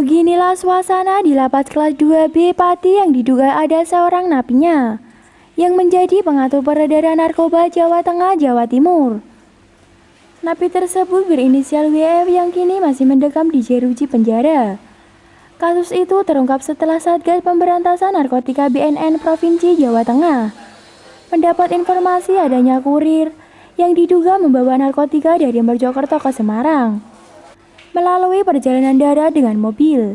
Beginilah suasana di lapas kelas 2B Pati yang diduga ada seorang napinya yang menjadi pengatur peredaran narkoba Jawa Tengah, Jawa Timur. Napi tersebut berinisial WF yang kini masih mendekam di jeruji penjara. Kasus itu terungkap setelah Satgas Pemberantasan Narkotika BNN Provinsi Jawa Tengah mendapat informasi adanya kurir yang diduga membawa narkotika dari Mojokerto ke Semarang melalui perjalanan darat dengan mobil.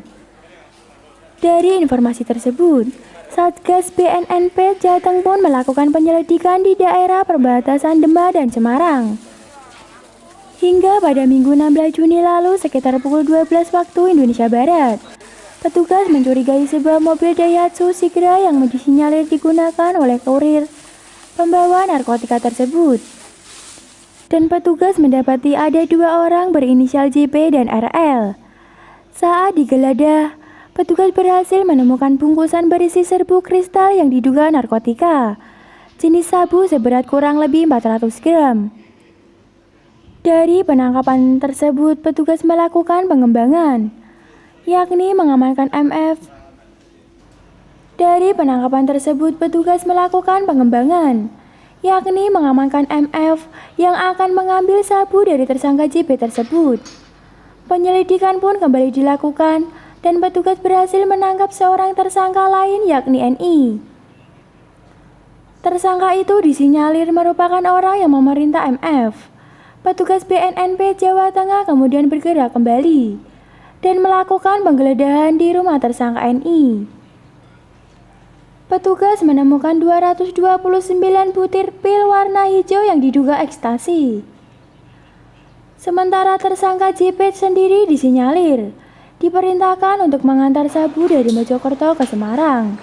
Dari informasi tersebut, Satgas BNNP Jateng pun melakukan penyelidikan di daerah perbatasan Demak dan Semarang. Hingga pada Minggu 16 Juni lalu sekitar pukul 12 waktu Indonesia Barat, petugas mencurigai sebuah mobil Daihatsu Sigra yang disinyalir digunakan oleh kurir pembawa narkotika tersebut. Dan petugas mendapati ada dua orang berinisial JP dan RL. Saat digeledah, petugas berhasil menemukan bungkusan berisi serbuk kristal yang diduga narkotika, jenis sabu seberat kurang lebih 400 gram. Dari penangkapan tersebut, petugas melakukan pengembangan, yakni mengamankan MF. Dari penangkapan tersebut, petugas melakukan pengembangan, yakni mengamankan MF yang akan mengambil sabu dari tersangka JP tersebut. Penyelidikan pun kembali dilakukan dan petugas berhasil menangkap seorang tersangka lain yakni NI. Tersangka itu disinyalir merupakan orang yang memerintah MF. Petugas BNNP Jawa Tengah kemudian bergerak kembali dan melakukan penggeledahan di rumah tersangka NI. Petugas menemukan 229 butir pil warna hijau yang diduga ekstasi. Sementara tersangka JP sendiri disinyalir diperintahkan untuk mengantar sabu dari Mojokerto ke Semarang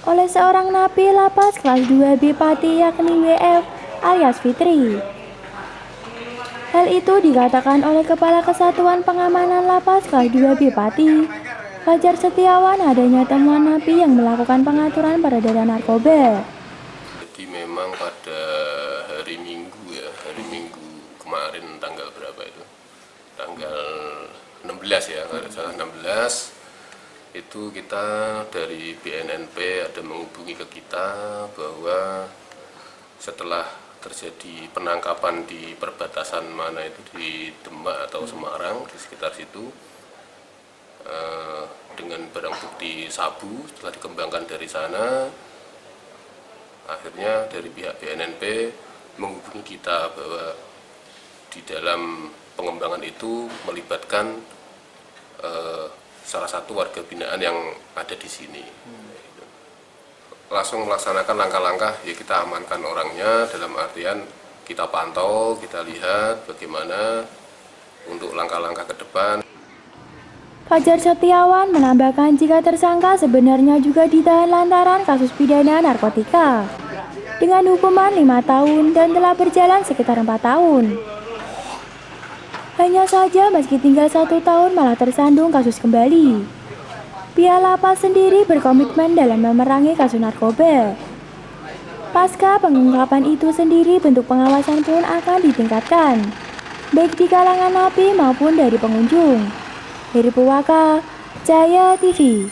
oleh seorang napi lapas kelas 2B Pati yakni WF alias Fitri. Hal itu dikatakan oleh Kepala Kesatuan Pengamanan Lapas kelas 2B Pati, Fajar Setiawan, adanya temuan napi yang melakukan pengaturan peredaran narkoba. Jadi memang pada hari Minggu kemarin tanggal berapa itu? Tanggal 16 ya, kalau salah 16 itu kita dari BNNP ada menghubungi ke kita bahwa setelah terjadi penangkapan di perbatasan mana itu di Demak atau Semarang di sekitar situ dengan barang bukti sabu setelah dikembangkan dari sana, akhirnya dari pihak BNNP menghubungi kita bahwa di dalam pengembangan itu melibatkan salah satu warga binaan yang ada di sini. Langsung melaksanakan langkah-langkah, ya kita amankan orangnya dalam artian kita pantau, kita lihat bagaimana untuk langkah-langkah ke depan. Fajar Setiawan menambahkan jika tersangka sebenarnya juga ditahan lantaran kasus pidana narkotika dengan hukuman 5 tahun dan telah berjalan sekitar 4 tahun. Hanya saja meski tinggal 1 tahun malah tersandung kasus kembali. Pihak lapas sendiri berkomitmen dalam memerangi kasus narkoba. Pasca pengungkapan itu sendiri, bentuk pengawasan pun akan ditingkatkan, baik di kalangan napi maupun dari pengunjung. Dari Purwaka, Jaya TV.